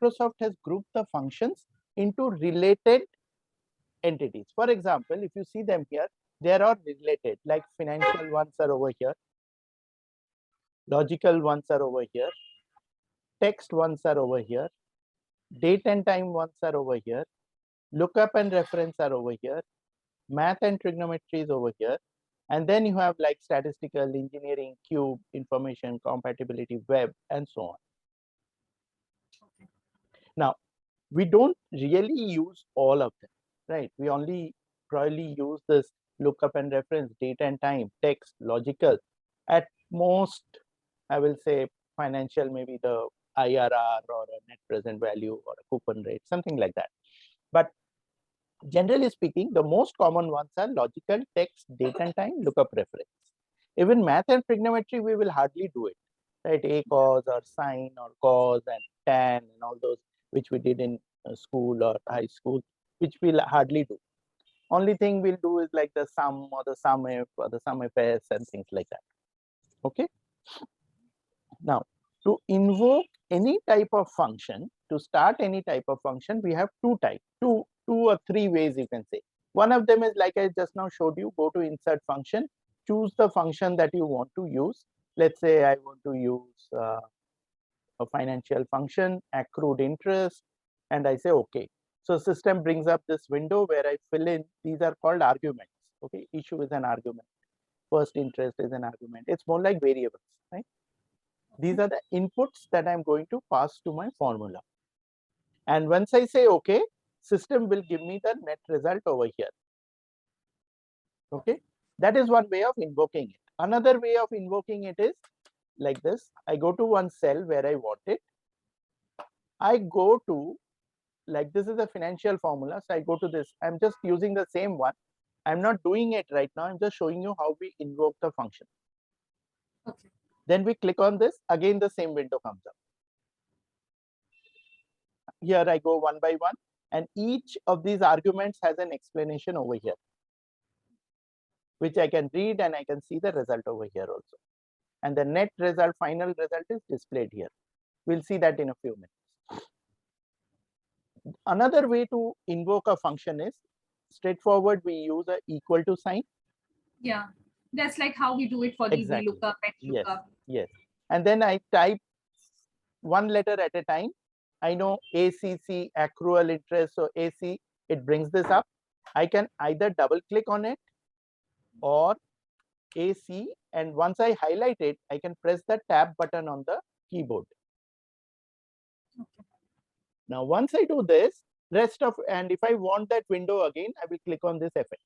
Microsoft has grouped the functions into related entities. For example, if you see them here, they are all related, like financial ones are over here, logical ones are over here, text ones are over here, date and time ones are over here, lookup and reference are over here, math and trigonometry is over here, and then you have like statistical, engineering, cube, information, compatibility, web, and so on. Now, we don't really use all of them, right? We only probably use this lookup and reference, date and time, text, logical. At most, I will say financial, maybe the IRR or a net present value or a coupon rate, something like that. But generally speaking, the most common ones are logical, text, date and time, lookup, reference. Even math and trigonometry, we will hardly do it, right? A cos or sine or cos and tan and all those which we did in school or high school, which we'll hardly do. Only thing we'll do is like the sum or the sum if or the sum if s and things like that. Okay. Now, to invoke any type of function, to start any type of function, we have two or three ways you can say. One of them is like I just now showed you, go to insert function, choose the function that you want to use. Let's say I want to use a financial function, accrued interest, and I say okay. So system brings up this window where I fill in, these are called arguments. Okay, issue is an argument, first interest is an argument. It's more like variables, right? These are the inputs that I'm going to pass to my formula. And once I say okay, system will give me the net result over here. Okay, that is one way of invoking it. Another way of invoking it is like this. I go to one cell where I want it. I go to, like this is a financial formula. So I go to this. I'm just using the same one. I'm not doing it right now. I'm just showing you how we invoke the function. Okay. Then we click on this. Again, the same window comes up. Here I go one by one. And each of these arguments has an explanation over here, which I can read and I can see the result over here also. And the net result, final result is displayed here. We'll see that in a few minutes. Another way to invoke a function is straightforward. We use a equal to sign. Yeah, that's like how we do it for the Exactly. VLOOKUP and Yes, lookup. yes. And then I type one letter at a time. I know ACC, accrual interest. So AC, it brings this up. I can either double click on it or AC, and once I highlight it, I can press the tab button on the keyboard. Okay. Now, once I do this, rest of, and if I want that window again, I will click on this FX.